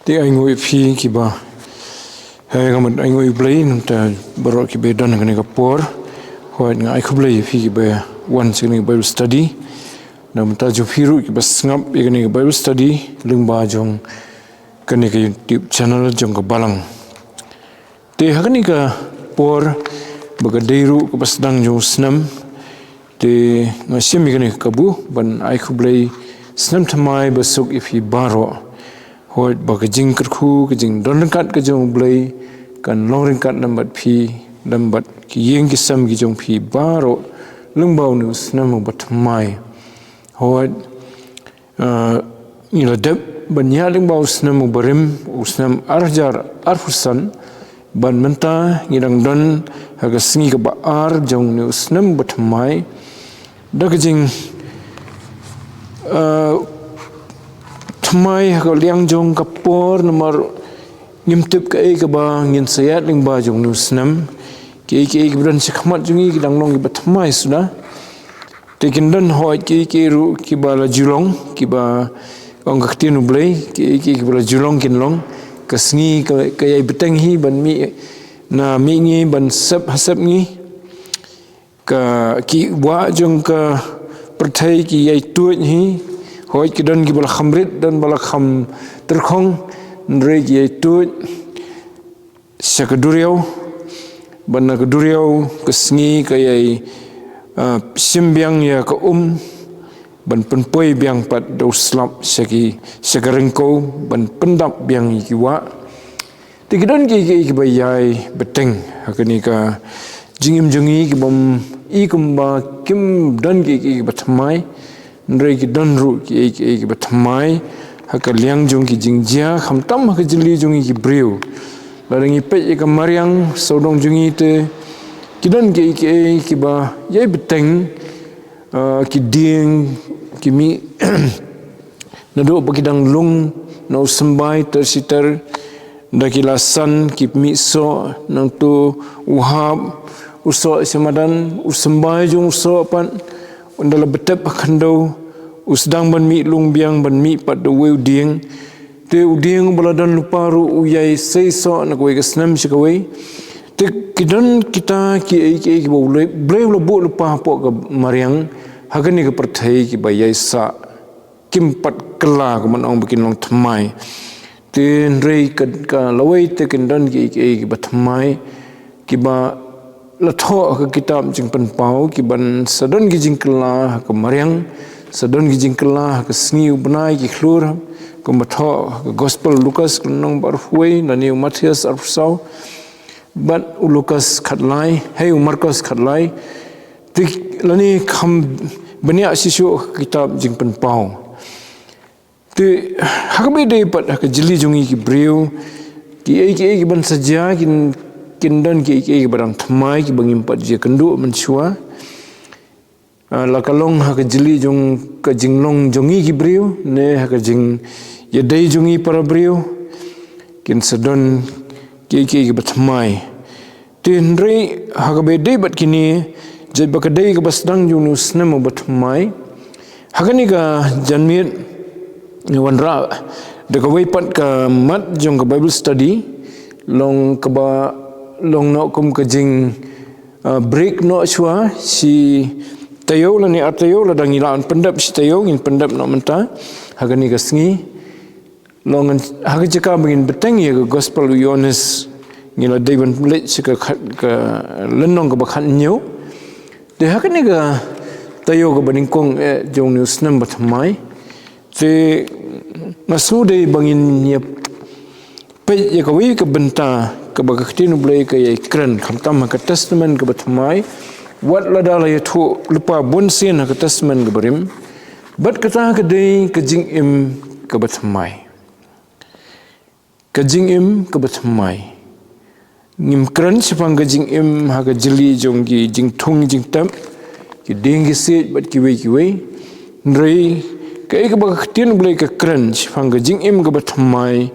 Ti ai ngoi phi ki ba hai gamat ai ngoi blai nam ta baro ki be dan ngani ka por hoi nga ai khublai phi ki be one sing Bible study nam ta jo phiru ki bas ngap e ngani Bible study lingba jong kani ka YouTube channel jong ka balang te hakani ka por baga deiru ka bas dang jo snam te ngasim mi ngani ka bu ban ai khublai snam thamai basuk ifi baro hoi baga jing kerku ke jing don kat ke jong blai kan long kat lambat phi lambat ki yeng ki sam ki jong phi baro lungbau nu snam bat mai hoi ila deb banya lungbau snam barim usnam arjar arfusan ban menta ngidang don haga singi ka ba ar jong nu snam bat mai dak jing Thamai haka liang jong kapor nomor ngimtip ka ka ba ngin sayat ling ba jong nu snam ke bran sikhamat jungi ki danglong ki bathamai sudah tekin dan hoi ke ru ki ba la julong ki ba ong kakti nu blai ke ba la julong kin long kasngi ka yai beteng hi ban mi na mi ngi ban sap hasap ngi ka ki wa jong ka perthai ki yai tuaj hi hoi ki dan ki bala khamrit dan bala kham terkhong ndre ki tu sakaduriau bana kaduriau kesngi kayai simbiang ya ka ban penpoi biang pat do slap saki sakarengko ban pendap biang kiwa tikidan ki bayai beteng hakani ka jingim jungi ki bom i kumba kim dan ki batmai ndre ki dan ru ki batmai haka liang jong ki jingjia khamtam haka jili jong ki briu larangi pe ka mariang sodong jungi te kidan ki ba yai beteng ki ding ki mi nado pakidang lung no sembai tersiter dakilasan ki mi so nang tu uhab uso semadan usembai jong uso pan undala betep khandau usdang ban mi lung biang ban mi pat do weu ding te uding baladan lupa ru uyai sei so na koi gasnam sikawai te kidan kita ki boleh bu lupa po ka mariang hagani ka perthai ki bayai sa kimpat kela ka man ong bikin long thamai te rei ka lawai te kindan ki bathamai ki ba latho ka kitab jing pan pau ki ban sadon ki jing kela ka mariang sadon gijing kela ke sngi ubnai ki khlur ko matho gospel Lukas nong bar huai na new Matthias arfsau bat Lukas khatlai hey Markus khatlai tik lani kham bania sisu kitab jing pen pau te hakbe de pat hak jili jungi ki breu ki ban saja kindan ki barang thamai ki bangim pat je kendu mensua la kalong haka jili jong ka jinglong jongi ki briu ne haka jing yadai jongi para briu kin sedon ki batmai tin rei haka be dei bat kini jai bakadai ka basdang junu snam batmai haka ni ka janmit wanra de ka weipat ka mat jong ka Bible study long ka ba long no kum ka jing break no chua si tayo la ni atayo la dang ilaan pendap si tayo ngin pendap nak menta haga ni gasngi longan haga jika bangin beteng ya gospel Yohanes ngila daiban let sika ka lenong ka bakhan nyu de haga ni ga tayo ka baningkong jong news number thamai te masu de bangin ya pe ya ka wi ka benta ka bakatinu blai ka ya kran khamtam ka testament ka bathamai wat ladala ya thu lupa bonsen ka tasman gabarim bat kata ka dei ka jing im ka batmai ka jing im ka batmai ngim kran sipang ka jing im ha ka jili jong gi jing thung jing tam ki ding gi se bat ki wei nrei ka ek ba khtin blai ka kran sipang ka jing im ka batmai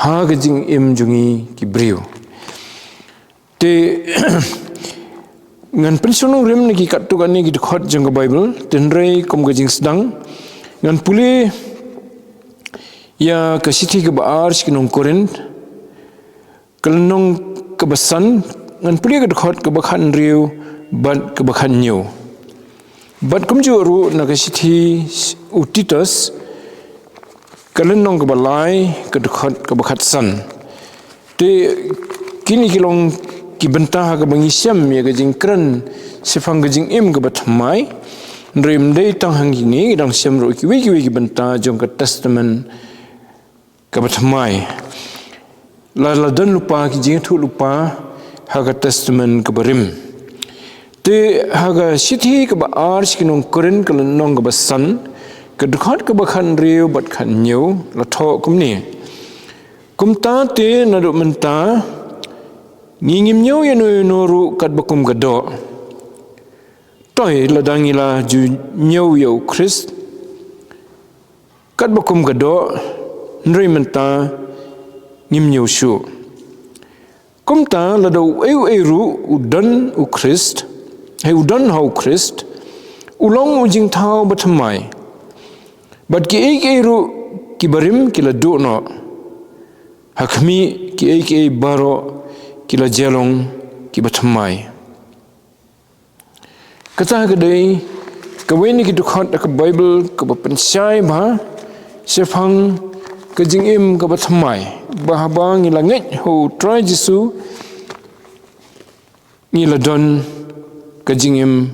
ha ka jing im jungi ki briu te ngan pensiono rem ni ki katu kan ni ki khot jeng Bible tenrei kom ga jing sedang ngan puli Ya kasiti ke baar sikinong Korin kelenong kebesan ngan puli ke dekat ke bakhan riu bat ke bakhan nyu bat kumjuru na kasiti utitus kelenong ke balai ke dekat ke bakhat san te kini kilong ki bentah ke bangisyam ya ke jingkran sifang ke jingim ke batmai nrim dei tang hang ini dang syam ro ki wi bentah jong ke testament kabatmai la dan lupa ki jing thu lupa haga testament kabarim te haga sithi ka ba arch kinong Korin kalnong ka basan ka dukhat ka bakhan riu bat khan nyu la tho kumni kumta te na do menta ngingim nyu yanu noru kat bakum gado toy la dangila ju nyu yo Christ kat bakum gado nri menta ngim nyu shu kumta la do eu udan u Christ he udan hau Christ ulong ujing thau batmai bat ki eru ki barim ki la do no hakmi ki baro ki la jelong ki batmai kata kedai kaweni ki dukhat ka Bible ka pensyai ba sefang kejingim ke batmai bahaba ngila ngej ho try Jesu ngila don kejingim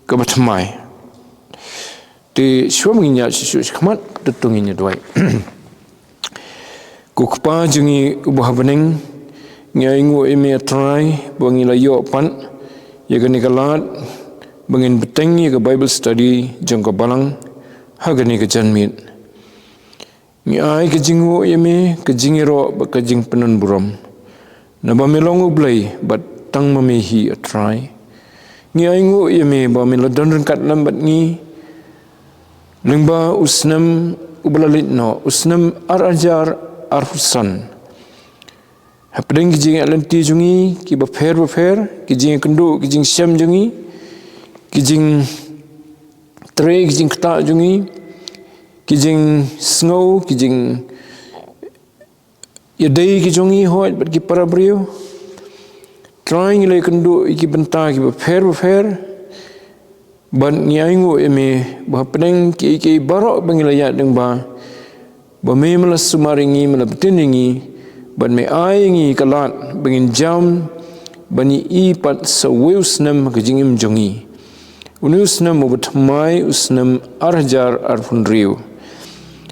ke batmai te shwam nginya Jesu khmat tutunginya doi kukpa jingi ubah beneng ngai ngu eme try bangila yo pan ye gani kalat bangin beteng ye ke Bible study jangka balang hagani ke janmit ni ai ke jingu yeme ke jingiro ba ke jing penan buram na ba melong ublai bat tang mamehi a try ni ai ngu yeme ba mel don kat lambat ni lengba usnam ublalit no usnam arajar arhusan hapdeng ki jing alanti jungi ki ba fer ki jing kendo ki jing syam jungi ki jing tre ki jing kta jungi kijing snow kijing yadai kijongi hoat bat ki parabrio trying le kendu iki benta ki fer ban nyaingu eme ba pedeng ki barok bangilaya deng ba me melas sumaringi melabtiningi ban me aingi kalat bangin jam bani i pat saweusnam kijingim jongi unusnam obatmai usnam arjar arfunriu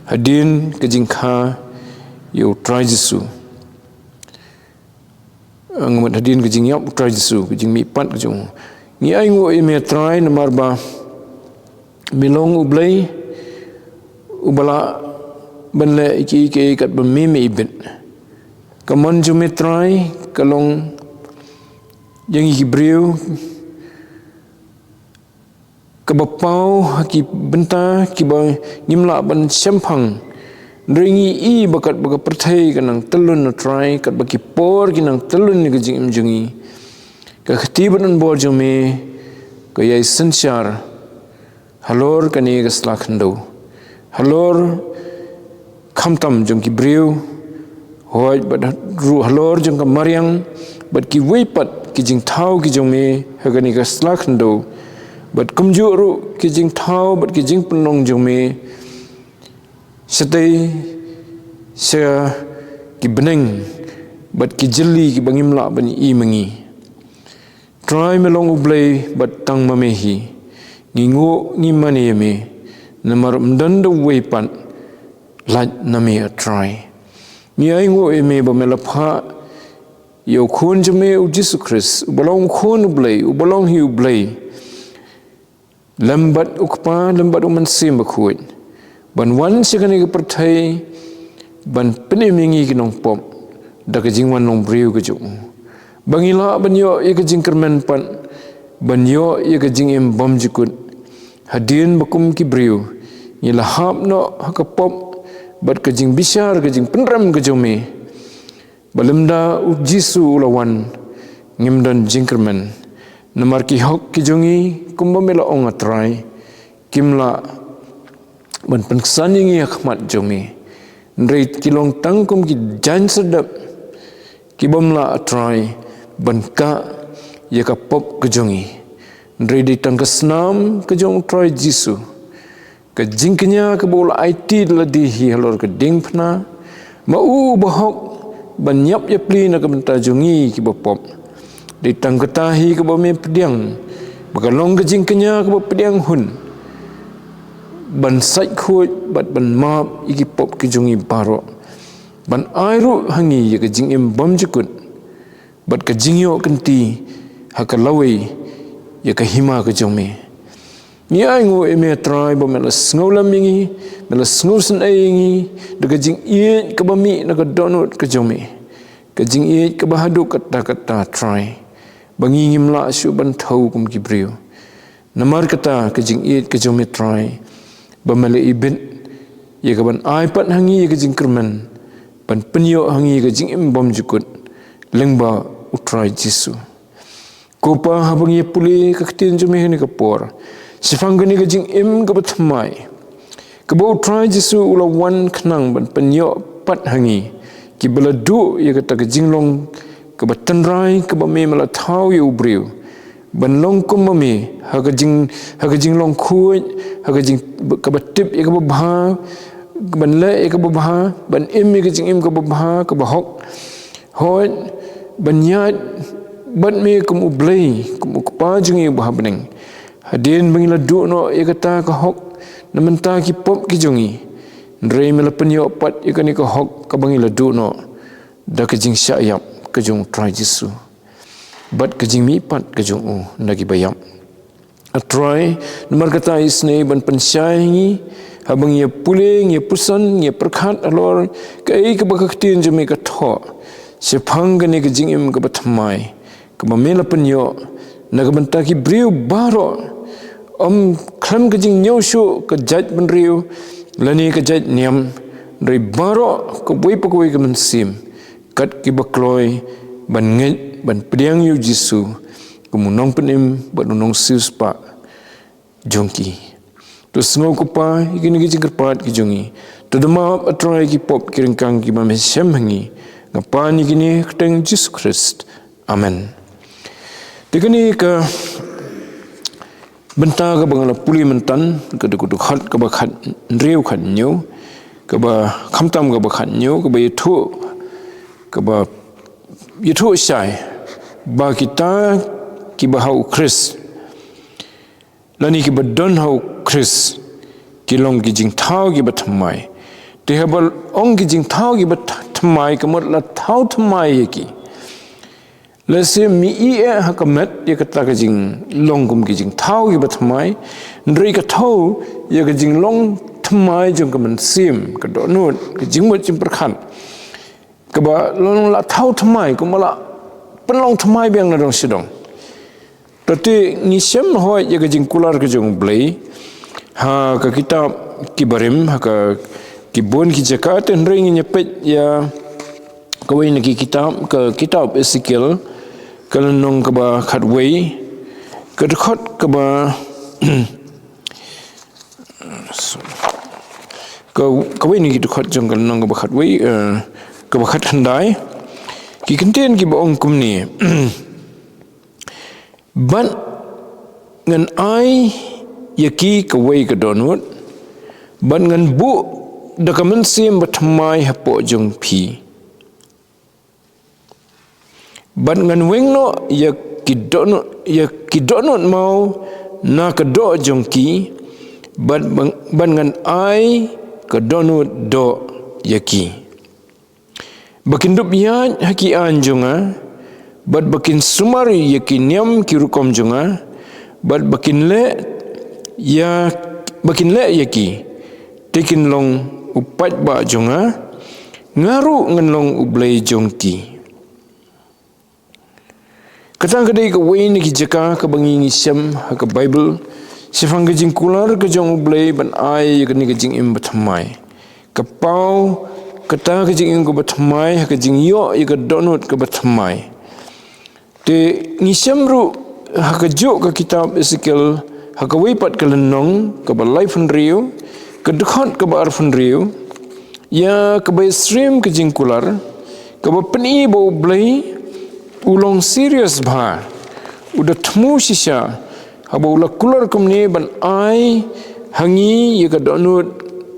hadin kejingkha yo try Jesu angmat hadin kejing yap try Jesu kejing mi pat kejung ni ai ngo eme try nomor ba milong ublai ubala benle iki kat bememe ibet kamon jume try kalong yang Hebrew kebapau ki benta ki ba ngimla ban sempang ringi i bakat baga perthai kanang telun no try kat baki por kinang telun ni gejing imjungi ka khtiban bor jome ka yai sanchar halor kani gasla khando halor khamtam jong ki brew hoi bad ru halor jong ka maryang bad ki weipat ki jing thau ki jome hagani gasla khando bat kumjuru ki jing thau bat ki jing penong jome setai se ki beneng bat ki jeli ki bangimla bani i mengi try melong ublai bat tang mamehi ngingo ngi maneme namar mdanda weipan lat name a try mi ai ngo eme ba melapha yo khun jome u Jesus Christ ubalong khun ublai ubalong hi ublai lambat ukpa lambat uman sim bakhuit ban wan sikani ke perthai ban penemingi ki nong pom da ke jingwan nong briu ke ju bangila ban yo ye ke jingkermen pan ban yo ye ke jingim bom jikut hadin bakum ki briu ye lahap no hakapom bat ke jing bisyar ke jing penram ke jome balemda u Jesu ulawan ngimdan jingkermen namar ki hok ki jongi kumbamela ongatrai kimla ban pensan ngi khmat jomi Ndrei kilong tangkum ki jan sedap ki bomla atrai banka ya ka pop kejongi. Ndrei di tangka senam kejong trai Jisu. Ke jingknya ke bola IT ladihi halor ke ding pna mau bahok banyap ya pli na ke bentajongi ki bopop. Di tangka tahi ke bome pediang bakalong ke jingknya ke pediang hun. Ban sai khoi bat ban map iki pop ke jongi baro ban airu hangi ya ke jing im bom jekut bat ke jingyo kenti hakalawai ya ke hima ke jome ni aingo eme try bo mela sngolam mingi mela sngusen aingi de ke jing ie ke bami na ke donut ke jome ke jing ie ke bahadu kata try bangi ngimla syu ban thau kum ki brio namar kata ke jing ie ke jome try bamale ibin ya ke ban iPad hangi ya ke jing kerman ban penyo hangi ya ke jing im bom jukut lengba utrai Jisu kopa habang ya puli ke ketin jume ni ke por sifang gani ke jing im ke batmai ke bo utrai Jisu ula wan kenang ban penyo pat hangi ki beladu ya ke ta ke jing long ke batanrai ke bame mala thau ya ubriu ban long kum mami ha ke jing long khuj ha ke jing ke batip ya ke babha ban le ya ke babha ban im ya ke jing im ke babha ke bahok hoi ban yat ban me kum ublei kum ukpa jing ya babha beneng hadin bangila du no ya ke ta ke hok namenta ki pop ki jongi ndrei mela penyo pat ya ke ni ke hok ke bangila du no da ke jing syayap ke jong trai Jisu bat ke jing mi pat ke jong u nagi bayam atrai nomor kata isne ban pensyaingi habang ye puling ye pusan ye perkhat alor kai ke bakaktin jeme ke tho sepang gane ke jing im ke batmai ke mamela penyo naga benta ki briu baro klam ke jing nyoshu ke jaj benriu lani ke jaj niam dari baro ke bui pakoi ke mensim kat ki bakloi ban ngai ban pediang yu Jisu kemunong penim ban nong siuspa jongki tu snow kupa ikini ki jingkerpat ki jongi tu dema atrai ki pop kiringkang ki mame semhangi ngapani kini keteng Yesus Christ amen dikini ke benta ke bangala puli mentan ke dukut khat ke bakhat ndriu khat nyu ke ba khamtam ke bakhat nyu ke ba yitu ke ba yitu syai ba kita ki bahau Chris lani ki badon hau Chris ki long ki jing thau ki batmai te habal ong ki jing thau ki batmai ke mot la thau thmai ki lase mi e hakamet ye kata ke jing long kum ki jing thau ki batmai ndrei ka thau ye ke jing long thmai jong ke man sim ke donut ke jing mot jing perkhan ke ba long la thau thmai ko mala penlong thmai biang na dong sidong tapi ngisem hoi ya ke jing kular ke jong blei ha ka kitab kibarim ha ka kibun ki jakat ring nyepet ya kawai ni kitab ke kitab Ezekiel kalau nong ke ba khatwei ke dekat ke ba kawai ni dekat jong kalau nong ke ba khatwei ke ba khat handai ki kenten ki baong kum ni ban ngan ai yaki kawai ke donut ban ngan bu da kamen sim batmai hapo jong pi ban ngan weng no yaki donut mau na ke do jong ki ban ngan ai ke donut do yaki bakin dup ya haki anjunga bat bakin sumari yaki niam ki rukom junga bat bakin le yaki tekin long upat ba junga ngaru ngan long ublai jongki katang kadai ke wain ki jaka ke bangi ngisem ke Bible sifang ke jing kular ke jong ublai ban ai ke ni ke jing im batmai ke pau kata ke jing ko batmai ke jing yo ke donut ke batmai te ngisem ru ke jo ke kitab Ezekiel ke wipat ke lenong ke balai funriu ke dekat ke bar funriu ya kebai stream ke jingkular keba peni bau blai ulong serius bha udah temu sisa haba ulah kular kumni ban ai hangi ya ka donut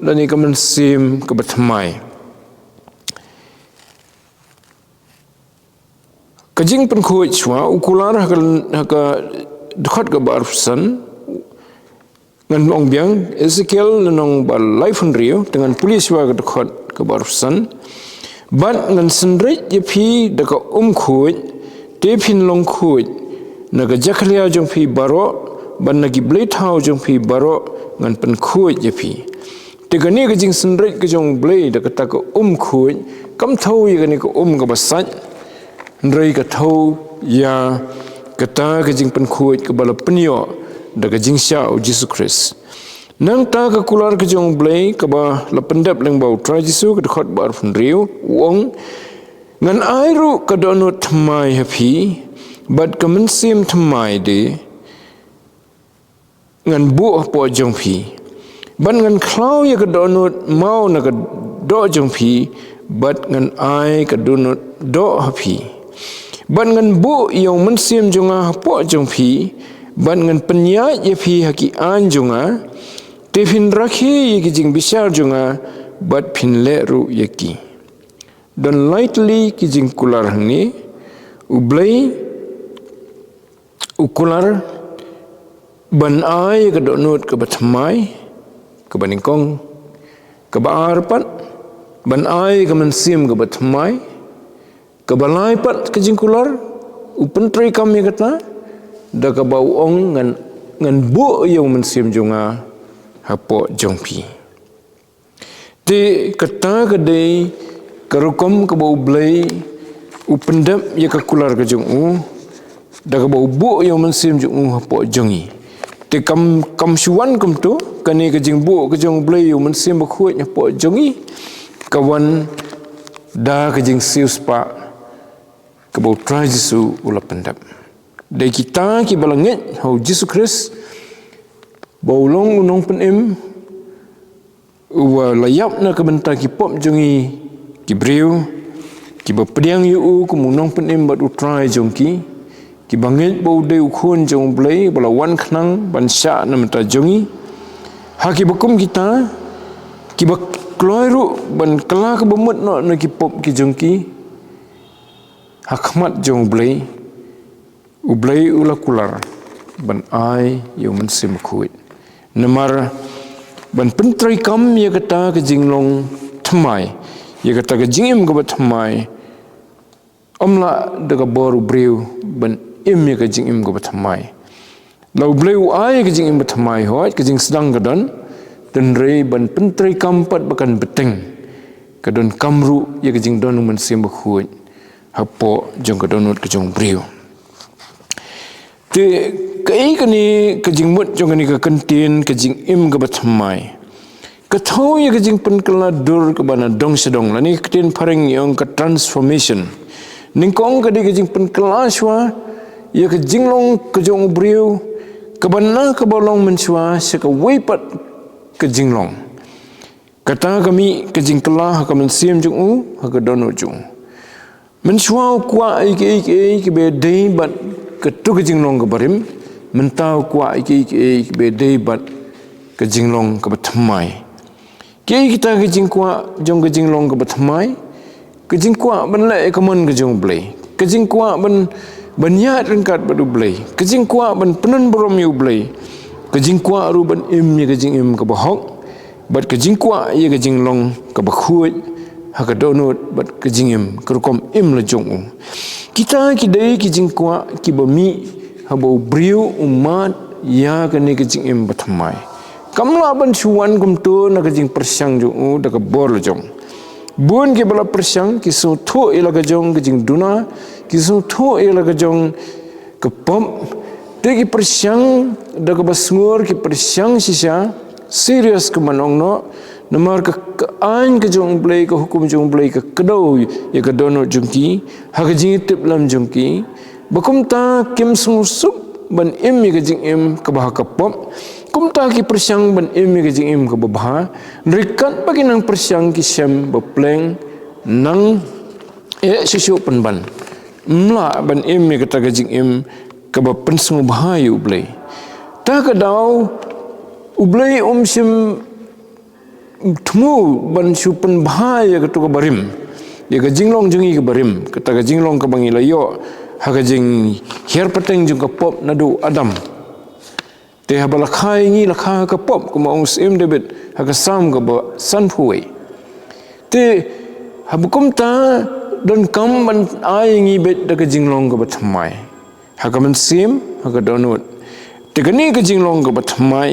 dan ya kaman sim ke batmai kajing pen khuit chwa ukular haka dekat ke barsan ngan ong biang Ezekiel nong bal life rio dengan polis wa dekat ke barsan ban ngan sendrit je phi deka khuit te phin long khuit naga jaklia jong phi baro ban nagi blade hau jong phi baro ngan pen khuit je phi te gani ke jing sendrit ke jong blade deka ta ko khuit kam thau ye gani ko ka basat ndrei ka thau ya kata ke jing pen khuit ke bala penyo daga jing syau Jesus Christ nang ta ka kular ke jong blai ka ba la pendap leng bau tra Jesus ke dekat bar fundriu wong ngan airu ka donut thmai happy but ka mensim thmai de ngan bu po jong phi ban ngan khlau ya ka donut mau na ka do jong phi but ngan ai ka donut do happy ban ngan bu yang mensim jonga po jong phi ban ngan penya ye phi haki an jonga te phin rakhi ye ki jing bisar jonga bat phin le ru ye ki don lightly ki jing kular ni ublai ukular ban ai ka donut ka batmai ka baningkong ka baarpat ban ai ka mensim ka batmai ka balai pat ka jing kular upentri kam ye kata da ka bau ong ngan bu yang mensim jonga hapo jongpi te kata ka dei karukom ka bau blai upendap ya ka kular ka jongu da ka bau bu yang mensim jongu hapo jongi te kam suan kum tu kani ka jing bu ka jong blai yang mensim ba khuit hapo jongi kawan da ka jing sius pa ka bau tra Jesu ula pendap dari kita ki balangit hau Jesus Christ baulong unong penem wa layap na kabenta ki pop jongi ki breu ki bapediang yu ku munong penem bat utrai jongki ki bangit bau de ukhon jong blai balawan khnang bansha na mata jongi ha ki bakum kita ki bak kloiru ban kala ka bemut no na ki pop ki jongki hakmat jong blai ublai ula kular ban ai yu mensim khuit namar ban pentrai kam ye kata ke jinglong thmai ye kata ke jingim ke thmai omla daga boru breu ban im ye ke jingim ke thmai lau bleu ai ke jingim thmai hoi ke jing sedang gadan dan rei ban pentrai kam pat bakan beteng kadon kamru ye ke jing don mensim khuit hapo jong kadonut ke jong breu te kai kani kajing mut jong kani ka kantin kajing im ka batmai ka thau ye kajing pen kala dur ka bana dong sedong lani katin pareng yang ka transformation ning kong ka di kajing pen kala shwa ye kajing long ka jong briu ka bana ka bolong menshwa se ka weipat kajing long kata kami kajing kala ka mensim jong u ha ka dono jong menshwa kwa ik be dei bat ketu ke jinglong ke barim mentau kwa iki be dei bat ke jinglong ke batmai ke kita ke jingkwa jong ke jinglong ke batmai ke jingkwa ban le ke mon ke jong blai ke jingkwa ban yat rengkat badu blai ke jingkwa ban penun borom yu blai ke jingkwa ru ban im ye ke jingim ke bahok bat ke jingkwa ye ke jinglong ke bakhuit ha ke donut bat ke jingim ke rukom im le jong kita kidai ki jingkwa ki bami habau briu umat ya kani ki jingim batmai kamla ban chuan kum tu na ka jing persyang ju da ka bor jong bun ki bala persyang ki so tho ila ka jong ki jing duna ki so tho ila ka jong ke pom te ki persyang da ka basngur ki persyang sisa serius ke manong no namar ke an ke jong blai ke hukum jong blai ke kedau ya ke dono jongki ha ke jing tip lam jongki bakum ta kim sup ban im ke jing im ke bah ke pop kum ta ki persiang ban im ke jing im ke babha rikat bagi nang persiang ki sem bepleng nang sisu penban mla ban im ke ta ke jing im ke ba pensung bahayu blai ta ke dau ublai sim tmu ban su pen bahaya ke tu ke barim ya ke jinglong jungi ke barim ke ta ke jinglong ke bangi layo ha ke jing hiar peteng jung ke pop nadu adam te ha balakhai ngi lakha ka pop ko maung sim debit ha ka sam ka ba san phuai te ha bukum ta don kam ban ai ngi bet da ka jinglong ka ba thamai ha ka man sim ha ka donut te ka ni ka jinglong ka ba thamai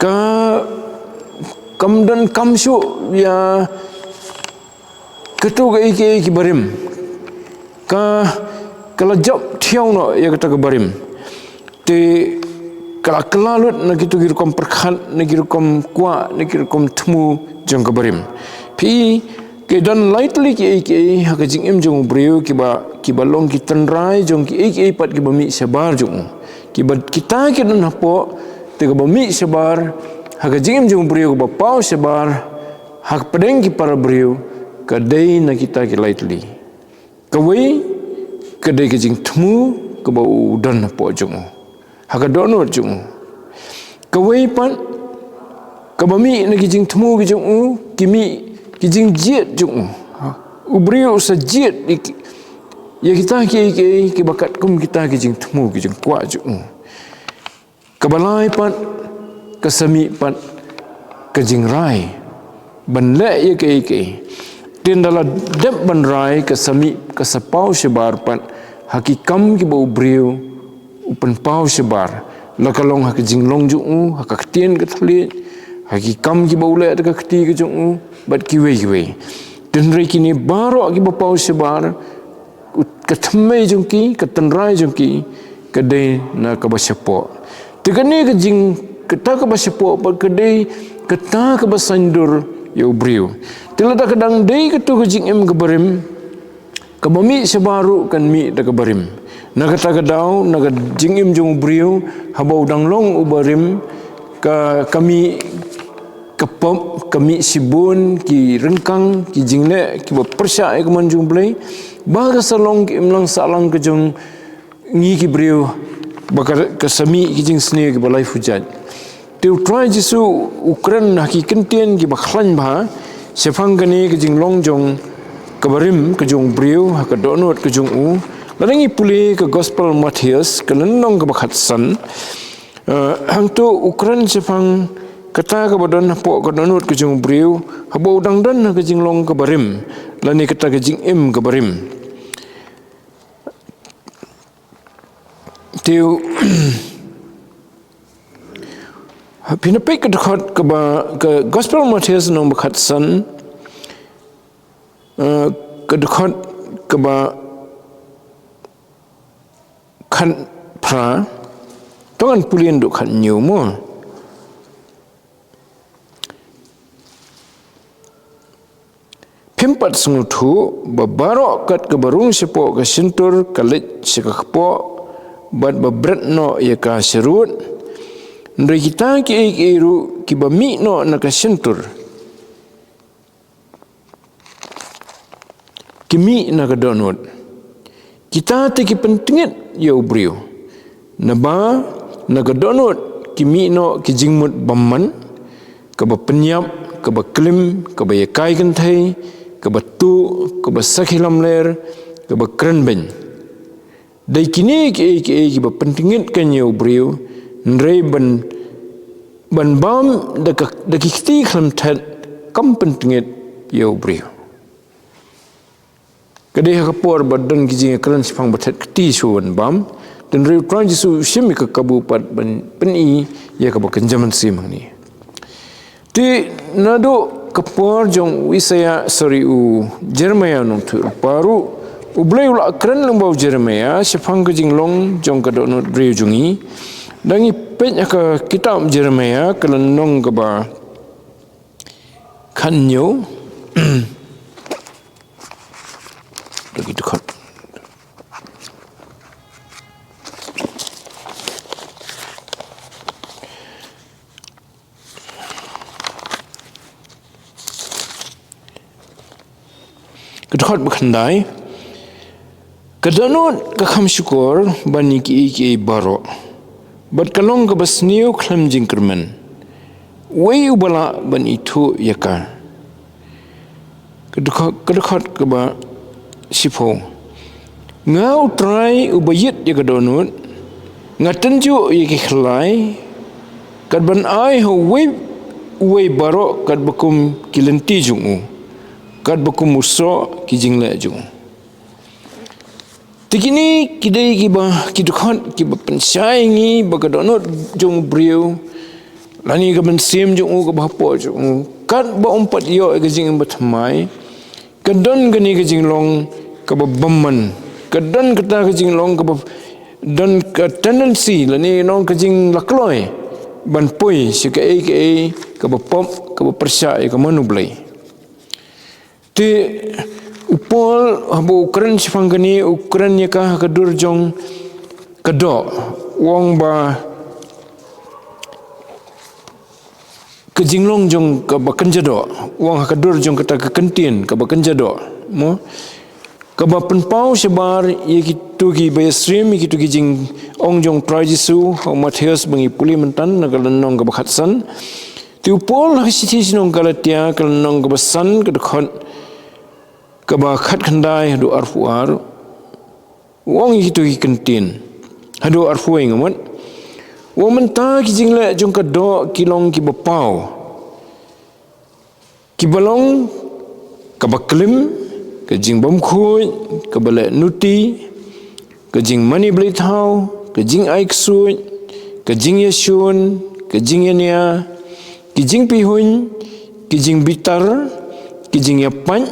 ka kam dan kam shu ya ketu ka iki barim ka kala job thiau no ya ka barim te kala kelalut na gitu girukom perkhat na girukom kwa na girukom temu jong kabarim pi ke dan lightly ki ha ka jing im jong breu ki ba long ki tanrai jong ki pat ki ba mi sabar jong ki ba kita ki dan hapo te ka ba mi sabar ha ka jing im jong breu ba pau sabar ha pedeng ki para breu ka dei na kita ki lightly ka wei ka dei ki jing temu ka ba udan hapo jong haka donor jung kawai pan kabami na kijing temu kijung kimi kijing jet jung ubrio sa jet ya kita ki bakat kum kita kijing temu kijing kwa jung kabalai pan kasami pan kijing rai ban le ya ki tindala dep ban rai kasami kasapau sebar pan hakikam ki ba ubrio upan pau sebar lakalong hak jinglong jung hak tien ke thli hak kam ki baule at ka khti ke jung bat ki we den re ki ni baro ki ba pau sebar ka thme jung ki ka tanrai jung ki ka de na ka ba sepo te ka ne ka jing ka ta ka ba sepo ba ka de ka ta ka ba sandur yo brio te la ta kadang de ka tu ka jing em ka barim ka ba mi sebaru kan mi da ka barim naga tagadau naga jingim jung brio habau danglong ubarim ka kami kepop kami sibun ki rengkang ki jingle ki ba persya ke manjung blai ba ka salong ki imlang salang ke jung ngi ki brio ba ka sami ki jing sne ki balai fujat tu try jisu ukran haki kentien ki ba khlan ba sefang kani ki jing long jong kabarim ke jung brio ha ka donot ke jung u Larangi puli ke Gospel Matthias ke lenong ke bakhatsan hang tu Ukraine sefang kata ke badan po ke donut ke jung brio habo udang dan ke jinglong ke barim lani kata ke jing im ke barim tiu pinapik ke dekat ke Gospel Matthias nong bakhatsan ke dekat ke kan pra tongan pulian duk kan nyu mo pimpat sungutu babaro kat ke barung sepo ke sentur kalit sekakpo bat babret no ya ka serut ndre kita ki ru ki bami no na ka sentur kimi na ka donut kita te ki pentingit ya ubrio naba naga donut kimi no ki jingmut bamman ka ba penyap ka ba klim ka ba yakai kan thai ka ba tu ka ba sakhilam ler ka ba krenben dai kini ki ba pentingit kan ya ubrio ndrei ban bam da ki khti kham that kam pentingit ya ubrio kadai ha por badan ki jing kran sipang bathat kti suan bam dan reu tran jisu shimi ka kabupat ban peni ya ka bakan zaman simang ni ti nado kapor jong wisaya u Jeremia nong tu paru ublai ula kran lembau Jeremia sipang ka jing long jong ka do no reu jungi dangi penya ka kitab Jeremia kalan nong ka ba kanyo lagi dekat kedot bekhandai kedanut kakam syukur bani ki baro bat kalong ke basniu klam jingkerman wei ubala ban itu yaka kedekhat ke ba sipo ngau try ubayit ya kedonut ngatenju ya khlai kad ban ai ho wei baro kad bakum kilenti jungu kad bakum muso ki jingle jungu tikini kidai kiba kidukhat kiba pensai ngi bagadonot jung briu lani ka bensim jung ka bapo jung kat ba umpat yo ka jing batmai kadon gani ka jing long ka babman kadon kata ka jing long ka dan ka tendency lani non ka jing lakloi ban poi si ka ka bapop ka persya ka manublai ti upol habu ukran sifanggani ukran yakah kadur jong kedok wong ba kejinglong jong ka bakenjado wong kadur jong kata kekentin ka bakenjado mo ka ba penpau sebar yikitu ki bayasrim yikitu ki jing ong jong trajisu ho Matius bangi puli mentan nagalanong ka bakhatsan ti upol hasiti sinong kalatia kalanong ka basan kedekhat kaba khat khandai hadu arfuar wong itu ki kentin hadu arfuai ngamat wong menta ki jingle jong ka do kilong ki bapau ki balong ka baklim ka jing bom khoi ka bale nuti ka jing mani bli thau ka jing aik sui ka jing yasun ka jing yania ki jing pi hun ki jing bitar ki jing yapan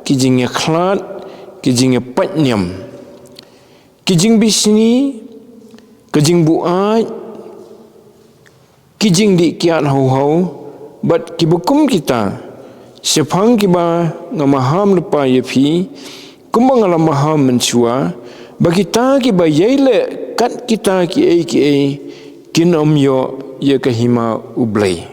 kijing ya khlat kijing ya patnyam kijing bisni kijing buat kijing di kiat hau bat kibukum kita sepang kiba ngamaham lepa yapi kumbang alam maham mencua bagi ta kiba yaile kat kita ki kin omyo ya kahima ublai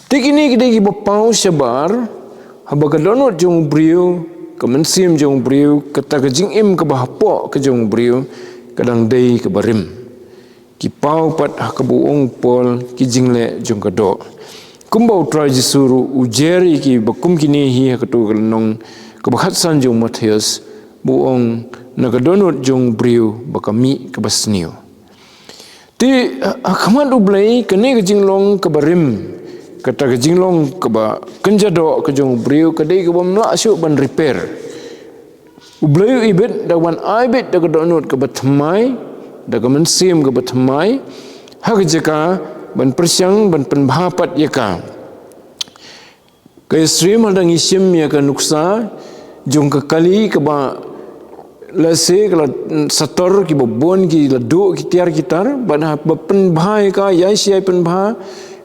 tikini kidai kiba pau sebar haba kadonot jong briu kemensim jong briu kata kejing im ke bahapo ke jong briu kadang dei ke barim ki pau pat hakabuong pol ki jingle jong kado kumbau trai jisuru ujeri ki bakum kini hi hakatu kalnong ke bakhatsan jong Matius buong nagadonot jong briu bakami ke basniu ti akamat ublai kene ke jinglong ke barim kata ke jinglong ke ba kenjado ke jong briu kadai ke bom la syuk ban repair ubleu ibet da wan aibet da kedonut ke batmai da ke mensim ke batmai hak jeka ban persyang ban penbahapat yaka ke stream hadang isim ya ke nuksa jong ke kali ke ba lase kala sator ki bobon ki ladu ki tiar kitar ban penbahai ka yai siai penbah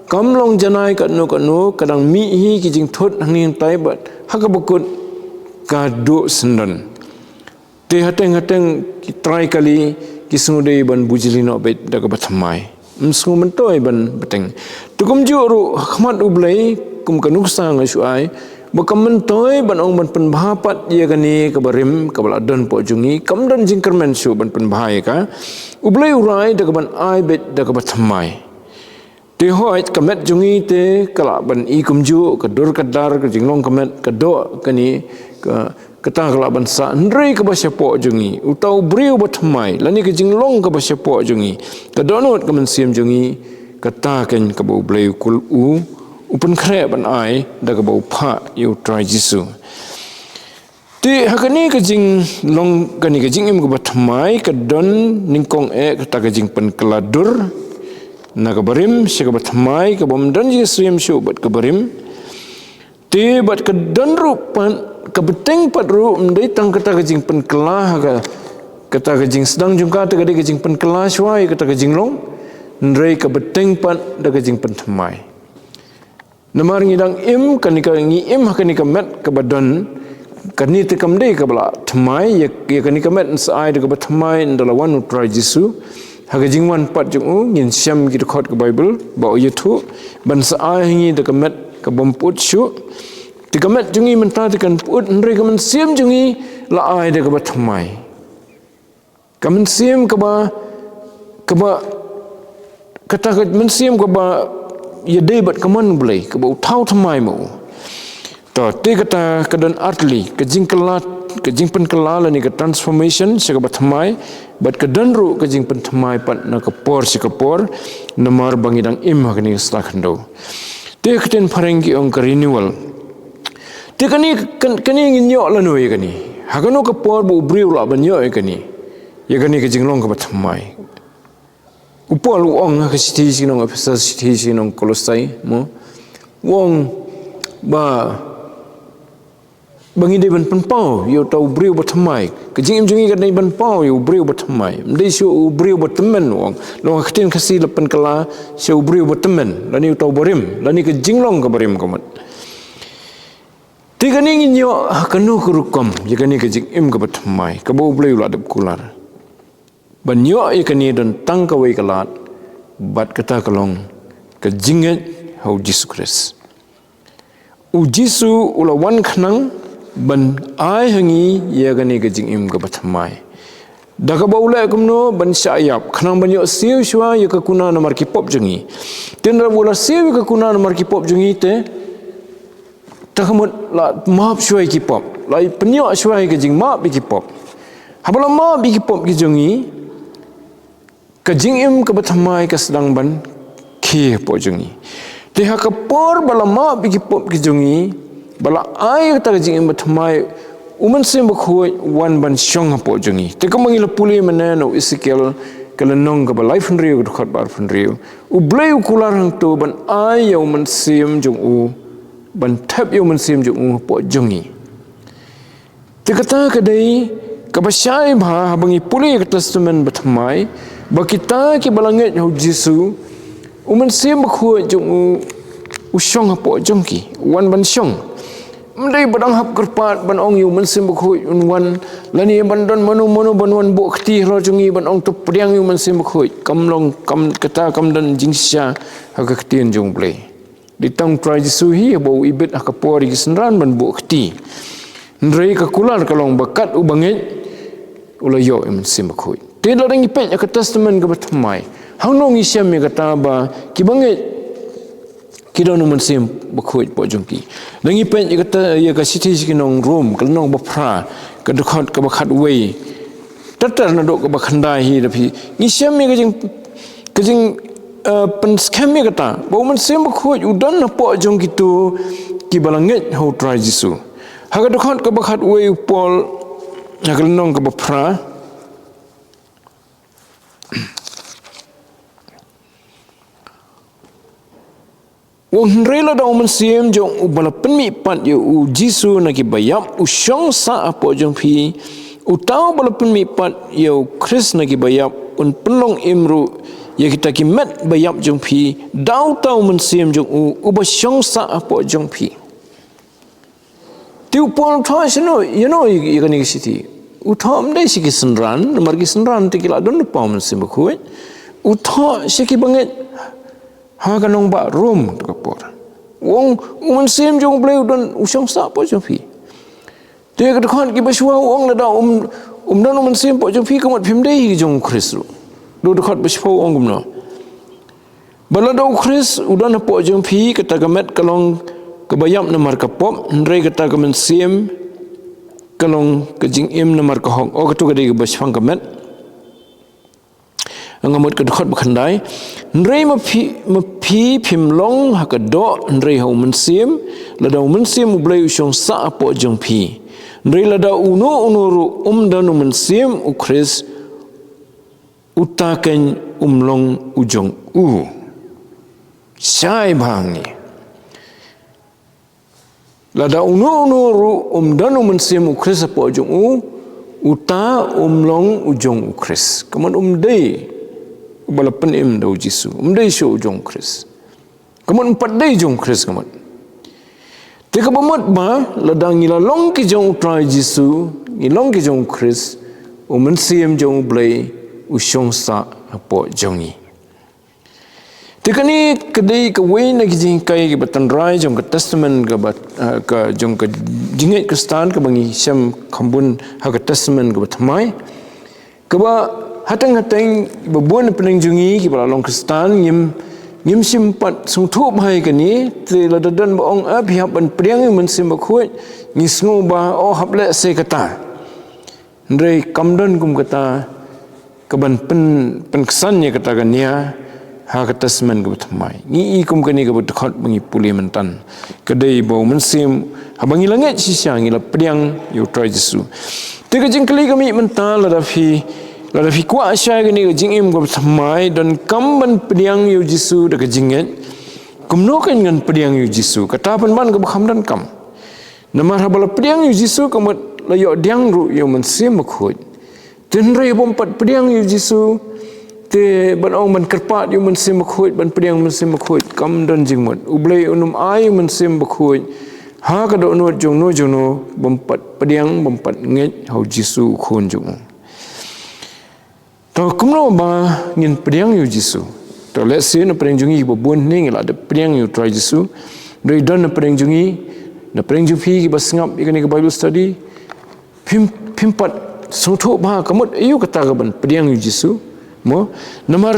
kamlong janai kat no kadang mi hi ki jing thot hangin tai bat hakabukut ka do sendan te hateng ki try kali ki sungudei ban bujilino bet da ka batmai msung mentoi ban beteng tukum juru khmat ublai kum kanuksa ngasuai bakam mentoi ban ong ban penbahapat ye gani ka barim ka baladon po jungi kamdan jingkermen su ban penbahai ka ublai urai da ka ban ai bet da ka batmai te hoit kamet jungi te kala ban i kumju kadur kadar ke jinglong kamet kado kani ka kata kala ban sa ndrei ka basyapo jungi utau briu batmai lani ke jinglong ka basyapo jungi kadonot ka mensim jungi kata ken ka bau bleu kul upen kre ban ai da ka bau pha yu try jisu ti hakani ke jinglong kani ke jingim ka batmai kadon ningkong kata ke jing pen keladur na kabarim si kabatmai kabam dan ji srim syu bat kabarim ti bat kadan rupan kabeteng pat ru mdai tang kata kajing pen kelah kata kajing sedang jungka te kadi kajing pen kelah swai kata kajing long ndrei kabeteng pat da kajing pen thamai namar ngidang im kanika ngi im kanika met kabadan kani te kamdei kabla thamai ya kanika met sai da kabatmai ndalawan utrai jisu hagajing wan pat jung ngin syam ki khot ke bible ba yetu ban sa ai ngi de kamet ka bomput shu Tikamet jungi mentatikan put nri kamen siam jungi la ai de kaba thamai. Kamen siam kaba kata kamen siam kaba ya debat kaman boleh kaba utau thamai mo. To te kata kadan artli kejing kelat kejing pen kelala ni ke transformation sekaba thamai bat kadan ru kejing pen thamai pat na kapor sekapor namar bangidang im hakni stakando. Te keten parengi ong renewal. Te kani nginyo la no kani. Hakano kapor bu briu la banyo kani. Ya kani kejing long ka batmai. Upol wong ka siti sinong Efesus siti sinong Kolosai mo. Wong ba bangi de ban penpau yo tau briu batmai. Kejing imjungi ka dai ban pau yo briu batmai. Mdei sio briu batmen wong. Long keten kasi lepen kala sio briu batmen. Lani tau borim, lani kejing long ka borim kamat. Tiga ni nginyo kanu kurukam yakani kejing im ka batmai ka bau bleu la dep kular. Banyo yakani don tang ka wei kalat bat kata kalong kejinget hau Jesus Christ. U Jisu ula wan khanang ban ai hangi yakani kejing im ka batmai. Daka bau la kumno ban syayap khanang banyo siu shwa yakuna nomor ki pop jungi. Tendra bola siu ka kuna nomor ki pop jungi te takamut la maap syuai ki pop lai penyo syuai ke jing maap ki pop habala maap ki pop ki jongi ke jing im ke bathamai ke sedang ban ke po jongi te ha ka por bala maap ki pop ki jongi bala ai ta ke jing im bathamai uman sim khoi wan ban syong po jongi te ka mangila puli meneno Ezekiel kala nong ka balai funriu ko khat bar funriu u bleu kular hang to ban ai yo man sim jong u ban thap yo man sim jong po jongi te kata kadai ka basyai bha bangi puli ka testament batmai ba kita ki balanget ho Jisu uman sim khu jong u syong po jongki wan ban syong mdai badang hap kerpat ban ong yo man sim khu wan lani ban don manu ban wan bo khti ro jongi ban ong to priang yo man sim khu kamlong kam kata kam dan jingsya ha ka khtin jong play ditang try Jisu hi bau ibet akapori senran ban bu khti ndrei ka kular kalong bakat ubanget ulayo im sim khoi te la ring pe ka testament ka batmai hanong isyam me kata ba kibanget kidon man sim bakhoi po jongki langi pe kata ya ka city kinong room kalong bapra ka dokhat ka bakhat wei tatar na dok ka bakhandai hi rapi isyam me ka jing pen scam me kata bau man sim khoi udan na po jong gitu ki balanget ho try Jisu ha ka dokhat ka bakhat wei pol ha ka nong ka bapra wong rela dau man sim jong u bala pen mi pat yo u Jisu na ki bayap u syong sa apo jong phi u tau bala pen mi pat yo Chris na ki bayap un penlong imru ya kita ki met bayap jong phi dau tau man sim jong u ba syong sa apo jong phi tiu pol tho sino you know you can city u thom dai si ki senran mar ki senran ti ki la don pa man sim khoi u tho si ki banget ha kanong ba room to kapor wong man sim jong bleu don u syong sa apo jong phi te ka khon ki ba shwa wong la da don man sim po jong phi ka mat phim dai jong Kristo do dekat bespo ong gumno bala do Chris udan po jong phi kata gamet kalong kebayam namar kapop ndrei kata gamen sim kalong kejing im namar ka hong o katu gade besfang gamet angamot ka dekat bakhandai ndrei ma phi phim long ha ka do ndrei ho men sim la do men sim blai ushong sa po jong phi ndrei la da uno ru danu men sim u Chris utakan umlong ujong syai bhangi lada uno ru danu mensim ukris po ujong uta umlong ujong ukris kaman dei balapan im dau Jisu dei syo ujong ukris kaman 4 dei jong ukris kaman te ka bamat ba lada ngilalong ki jong utrai Jisu ngilong ki jong ukris mensim jong blai usyong sa apo jongi Tikani kedai ke wain lagi jingkai ke batanrai jong ke testament ke jong ke jinget ke stan ke bangi syam kambun ha ke testament ke batmai ke ba hatang bebuan penengjungi ke balong ke stan ngim simpat sungtu bahai ke ni te ladadan baong pihak ban priang men sim bakhoi ngisngo ba haple se kata ndrei kamdan kum kata ke ban pen kesannya kata gania ha kata semen ke betmai ngi kum kani ke betkot bangi puli mentan kedai bau mensim ha bangi langit sisa ngi la priang yu try Jesu te ke jingkli kami mental la fi kwa sya gani ke jingim ke betmai dan kam ban priang yu Jesu de ke jinget kumno kan ngan priang yu Jesu kata ban ke bakham dan kam namar ha bala priang yu Jesu kamat la yo diang ru yu mensim khoi tenrei bompat priang yu Jesu te ban ong ban kerpat yu mensim bakhoi ban priang mensim bakhoi kam dan jingmot ublei unum ai mensim bakhoi ha ka do no jong no bompat priang bompat nget hau Jesu khon jong to kumno ba ngin priang yu Jesu to let's say na priang jungi bobon ning la de priang yu try Jesu doi don na priang jungi na priang jupi ki basngap ikani ke Bible study pimpat sotho ba kamut ayu kata ban priang yu Jesu mo namar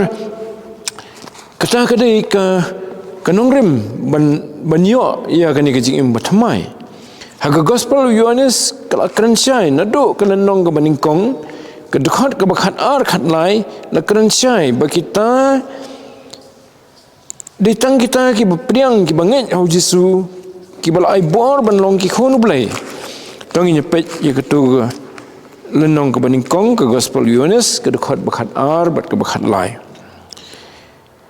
kata kadai ka nongrim ban yo ya kani ke jing batmai haga gospel Yohanes kala kranchai nado kala nong ke baningkong ke dekat ke bakat ar khat lai la kranchai bakita ditang kita ki priang ki banget hau Jesu ki bal ai bor ban long ki khonu blai tongi nyepet ya ketu lenong ke baningkong ke gospel Yohanes ke dekat bakat ar bat ke bakat lai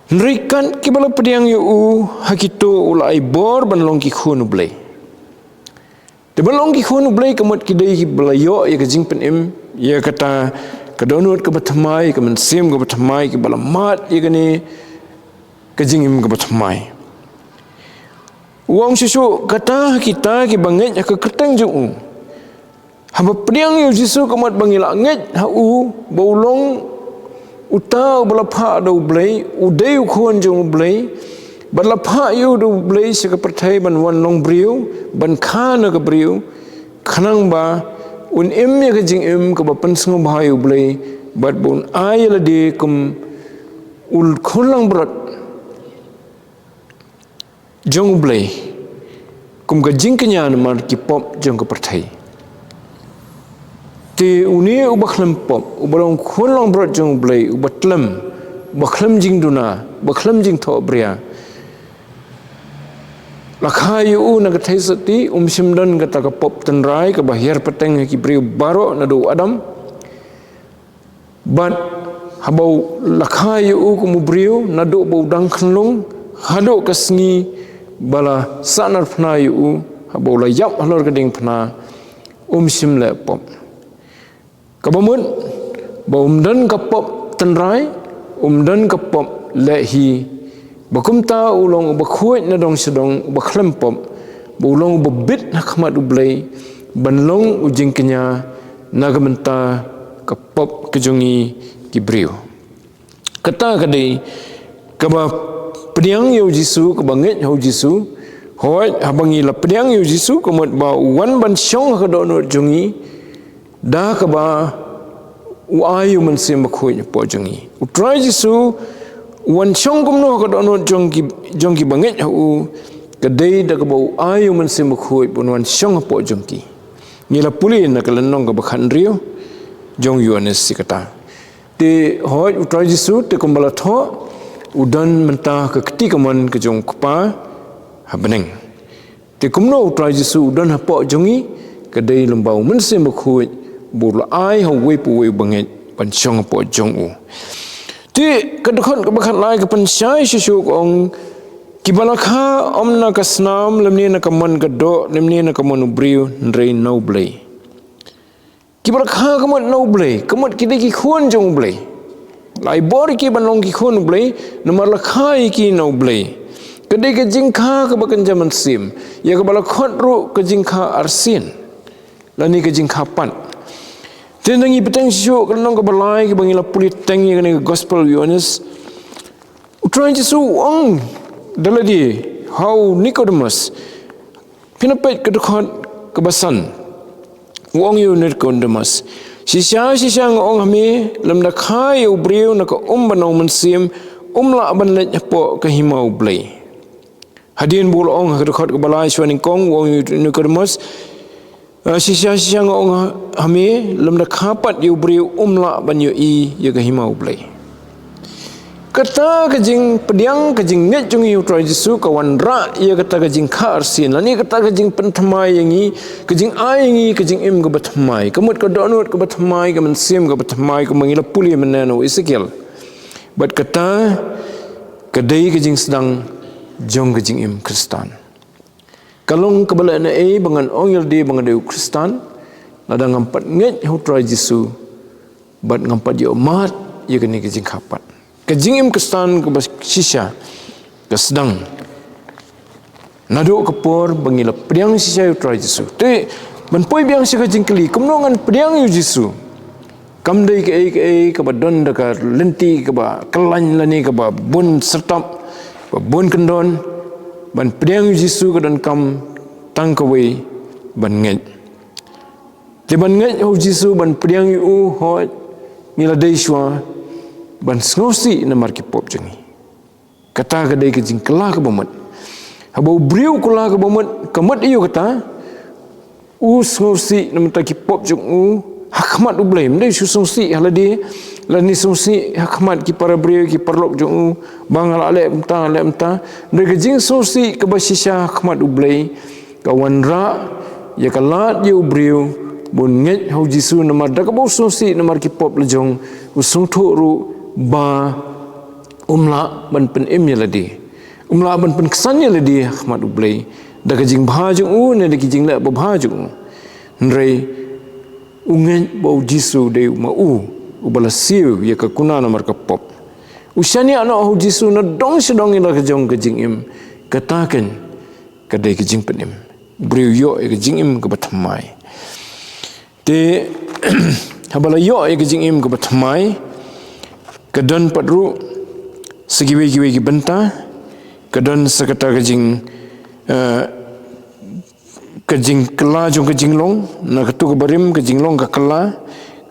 nrikan ki bala pediang yu hakito ulai bor ban long ki khunu blai de ban long ki khunu blai kamot ki dei ki balayo ya ke jingpen im ya kata ke donut ke batmai ke mensim ke batmai ki bala mat ya gani ke jingim ke batmai wong susu kata kita ki banget ya ke keteng ju hamba priang yu Jesu kamat bangi langit hau baulong utau balapha do blai udai khon jong blai balapha yu do blai se pertai ban wan long briu ban khana ke briu khanang ba un em ya ke jing em ke ban sngo bhayu blai bat bun ayala de kum ul kholang brat jong blai kum ke jing kenya mar ki pop jong ke pertai te uni ubakhlem pop ubalong khonlong brot jong blai ubatlem bakhlem jing duna bakhlem jing tho bria lakhayu na gathai sati simdan gata ka pop tenrai ka bahir peteng ki brio baro na do adam bat habau lakhayu ku mubrio na do bau dang khnlong hado kasngi bala sanar phnayu habau la yap halor gading phna simle pop kabamun baumdan kapop tenrai umdan kapop lehi bakumta ulong bakhuit na dong sedong bakhlem pop bulong bebit na khamat ublai banlong ujing kenya nagamenta kapop kejungi kibriu kata kadai kaba pediang yu Jesu kabangit hau Jesu hoi habangi la pediang yu Jesu kamot ba wan ban syong ka donot jungi dah kaba uayu mensim bakhoi po jongi utrai Jesu wan chong kumno ka dono jongki banget hu kedai da kaba uayu mensim bakhoi pun wan chong po jongki ngila puli na kalenong ka bakhan rio jong Yohanes sikata te hoi utrai Jesu te kumbala tho udan mentah ke ketika man ke jong kupa habeneng te kumno utrai Jesu udan hapo jongi kedai lembau mensim bakhoi bula ai hau we pu we banget pan chong po jong u ti kadkhon ka bakhan lai ka pan sai sisu ong kibalakha omna kasnam lemni na kaman gado lemni na kaman ubriu ndrei no blai kibalakha kamat no blai kamat kidai ki khon jong blai lai bor ki banlong ki khon blai nomor lakhai ki no blai kedai ke jingkha ka bakan jaman sim ya ka balakhot ru ke jingkha arsin lani ke jingkha pan tenangi petang siu kalau ke balai ke bangila pulit tangi ke gospel Yohanes Utrai Jesu ang daladi how Nicodemus pinapait kedekhat kebasan wong yu Nicodemus sisya ngong hami lam nak khai ubriu nak banau mensim la ban le po ke himau blai hadin bul ong kedekhat kebalai swaning kong wong yu Nicodemus sisya ngong hami lam nak khapat yu ubriu la ban yu ya ke himau blai kata kajing pediang kajing net jung yu Tuhan Yesus kawan ra ia kata kajing khar sin lani kata kajing penthamai yangi kajing ai yangi kajing im ke bathamai kemut ke donut ke bathamai ke mensim ke bathamai ke mangila puli menano Ezekiel bat kata kedai kajing sedang jong kajing im Kristan kalong kebala na bangan ong yaldi bangan deu Kristan lada ngampat nget hu Tuhan Yesus bat ngampat yo mat ia kini kajing khapat kajing im Kristan ke sisya ke sedang naduk kepor bangila pediang sisya yu Tuhan Yesus te menpoi biang si kajing keli kemnongan pediang yu Yesus kamdai ke badon dakar lenti ke ba kelan lani ke ba bun sertap ba bun kendon ban pediang yu Yesus ke dan kam tangkawai ban nget te ban nget hu Yesus ban pediang yu hot ngila daiswa ban snosi na marki pop jengi kata kadai kajing kelah ke bomat habau briu kelah ke bomat kamat iyo kata snosi na mataki pop jeng hakmat ublai mendai su snosi haladi lani snosi hakmat ki para briu ki perlop jeng bangal ale emta dari kajing snosi ke basisya hakmat ublai kawan ra ya kalat yu briu bun nget hau Jisu na madak bau snosi na marki pop lejong usung ru ba la ban pen imnya ladi la ban pen kesannya ladi Ahmad ublai da kajing bahajung ne da kajing la bahajung nrei ungen bau Jisu de ma ubala siu ya ka kuna na marka pop usani ana hu Jisu na dong sedong ila kajong kajing im katakan kadai kajing pen im briu yo kajing im ke bathamai te habala yo kajing im ke bathamai kedon padru segiwe-giwe benta kedon sekata kajing kajing kela jong kajing long na ketu kebarim kajing long ka kela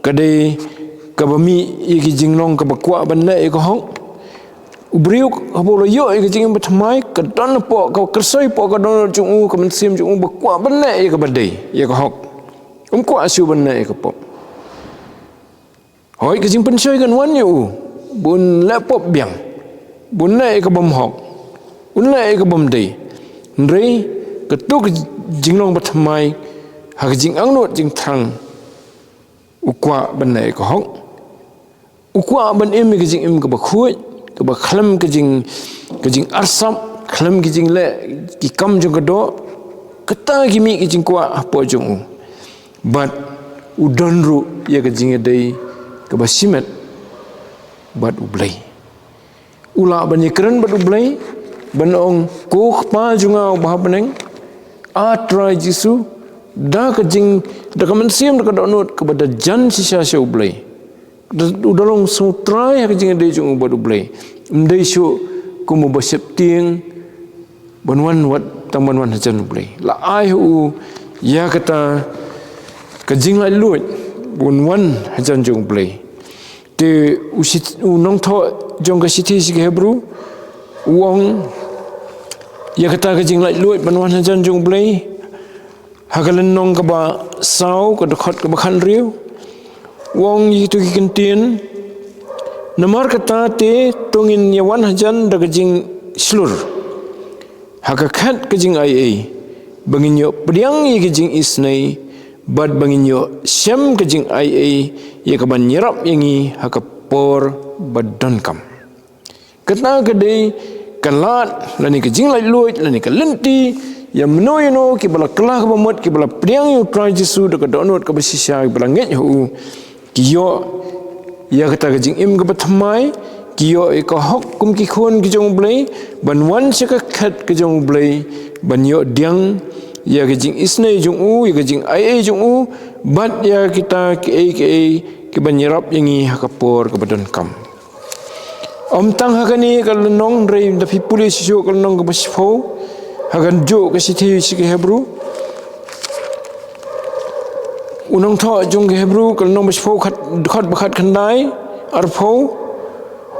kadai kabami i kajing long ka bakwa benda e ko hong ubriu habolo yo e kajing batmai kedon po ka kersoi po ka don jung ka mensim jung bakwa benda e ka badai ye ko hok ko asu benda e ka po hoi kajing pensoi kan wan yu bun lapop biang bun lai ke bom hok bun lai ke bom dei nrei ketuk jinglong batmai ha jing angnot jing thang ukwa ban lai ke hok ukwa ban im ke jing im ke ba khuai ke ba khlam ke jing arsam khlam ke jing le ki kam jong ke do kata gimi ke jing kwa apo jong bat udon ru ya ke jing dei ke ba simet bat ublai ula banyak keren bat ublai banong ko pa junga bah beneng atra Jisu da kajing da kamansiam da kadonot kepada jan sisa sya ublai udalong sutra ya kajing de jung bat ublai mdai syu kumu basep ting banwan wat tambanwan hajan ublai la ai hu ya kata kajing lai luit bunwan hajan jung ublai te unong tho jong ka siti si Hebrew wong ya kata kajing lai luit banwan hajan jong blai hagalan nong ka ba sau ka dekhot ka bakhan riu wong yitu ki kentin namar kata te tongin yawan hajan da kajing slur hakakat kajing ai bangin yo pediang yi kajing isnai bad bangin yo syam kajing ai ya kaban nyerap yangi hakapor badan kam kata kedai kalat lani kajing lai luit lani kalenti ya menoyno ki bala kelah bamot ki bala priang yu Tuhan Yesus da kadonot ka basisya ki bala nget hu ki yo ya kata kajing im ka bathamai ki yo ka hok kum ki khon ki jong blai ban wan se ka khat ki jong blai ban yo diang ya kajing isnai jong ya kajing ai jong bat ya kita ki ban nyerap yangi hakapor ke badan kam Om tang hagani kalau nong rei tapi pulis jo kalau nong ke basifo hagan jo ke sithi ke Hebrew unang tho jong ke Hebrew kalau nong basifo khat bakhat khandai arfo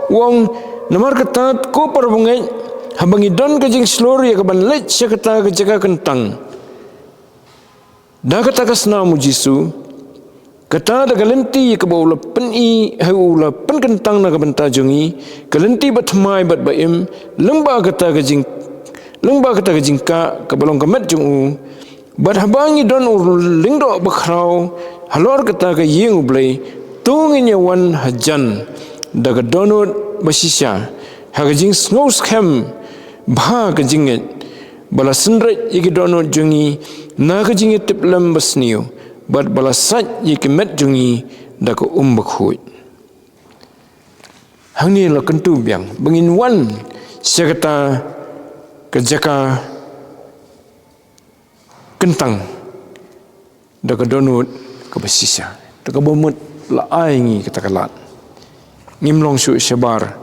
wong namar kata ko perbungai habangi don ke jing slori ke ban lech kata ke jaga kentang dah kata kasna mujisu kata da galenti ke bawla peni haula pen kentang na ke benta jongi galenti batmai bat baim lemba kata ke jingka ke balong kemet jongu bat habangi don lingdo bakrau halor kata ke yeng ublai tunginya wan hajan daga donut basisya hagajing snow scam bah kajinget bala sendret yiki donut jungi na kajinget tiplam basniu bat bala sat yiki met jungi daga bakhui hangni la kentu biang bengin wan syakata kejaka kentang daga donut ke basisya daga bomut la aingi kata kalat ngimlong su syabar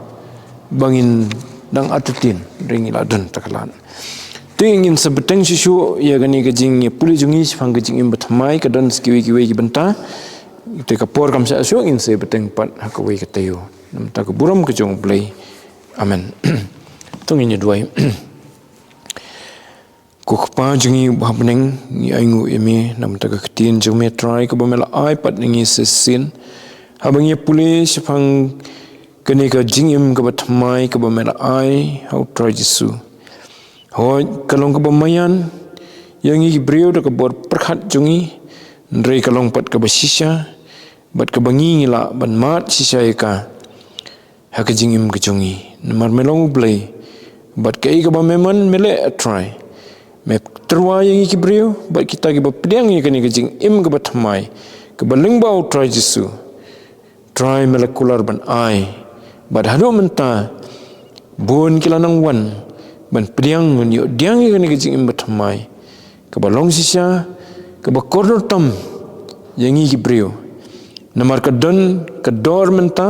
bangin dang atutin ringi ladan takalan tingin sebeteng susu ya gani gajing puli jungi sifang gajing im batmai kadan skiwi benta te kapor kam sa asu in se beteng pat hakawai katayo nam ta buram ke jong play amen tungin duai ko pa jungi bahneng ni aingu emi nam ta ketin jong me try ko bamela iPad ningi sesin habangi puli sifang kini ka jingim ka batmai ka bamela ai how try jisu hoi kalong ka bamayan yang i brio da ka bor perkhat jungi ndrei kalong pat ka basisya bat ka bangi ngila ban mat sisya ka ha ka jingim ka jungi namar melong blai bat ka i ka bameman mele try me terwa yang i brio bat kita ki bapdiang i kini ka jingim ka batmai ka balengbau try jisu try molecular ban ai bad hadu menta bon kilanang wan ban priang men yo diang ni gajing imbat mai ke balong sisa ke bakor tam yang i brio namar ke don ke dor menta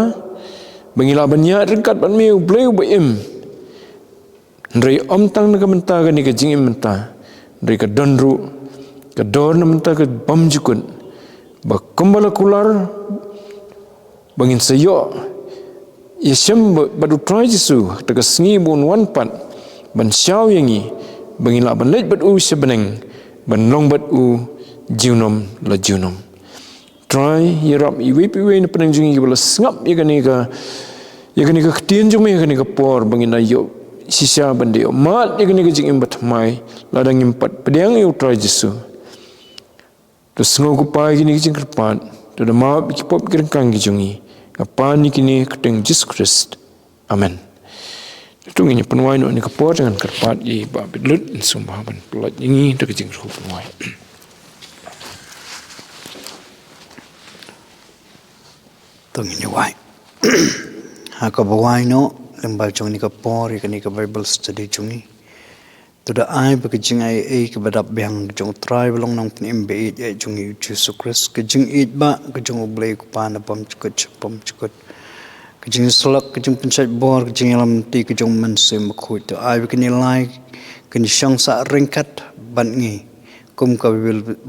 bangila banya ringkat ban meu bleu ba im ndrei om tang na menta ga ni gajing menta ndrei ke don ru ke dor na menta ke bam jukun ba kumbala kular bangin sayo Yesem badu try jisu taga sengi bun wan pat ban syau yangi bangin la ban lej bat u sebeneng ban long bat u jiunom la jiunom try yerap iwi piwe ni peneng jungi bala sngap yagani ka ketien jume yagani ka por bangin la yo sisa bande yo mat yagani ka jing imbat mai ladang impat pedang yo try jisu to sengo ku pai gini jing kerpat to da ma kipop kirengkang jungi apa ni kini keteng Jesus Christ. Amen. Itu ngini penuai no ni kapor dengan kerpat i ba bidlut sumpah ban pelat ini dak jing ru penuai. Tung ini wai. Ha ka bawai no lembal jong ni kapor ikani ka Bible study jungi. Tu da ai ba jing ai ka badap biang jong try belong nang pin mbe ai jungi Jesus Christ ka jing it ba ka jong oblay ko pa na pam chukut ka jing slak ka jing pencet bor ka jing lam ti ka jong man se makhu tu ai ba ni lai ka ni shang sa ringkat ban ngi kum ka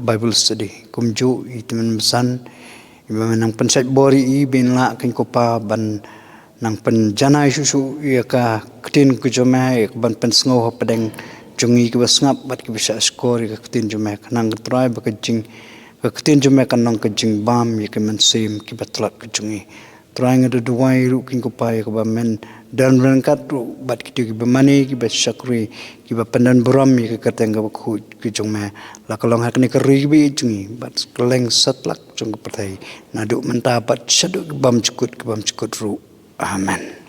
Bible study kum ju itmen san iba nang pencet bor i bin la kan ko pa ban nang pen janai susu ya ka ketin ku jomai ban pen sngo padeng jungi ke basngap bat ke bisa skor ke ketin jume kanang try ba ke jing ke ketin jume kanang ke jing bam ye ke men sim ke batlat ke jungi try ngada duai ru kin ko pai ke ba men dan rangkat ru bat ke bemani ke ba sakri ke ba pandan buram ye ke kateng ke khu ke jume la kalong hak ni ke ri bi jungi bat keleng satlak jung ke pertai nadu menta bat sadu ke bam cukut ru amen.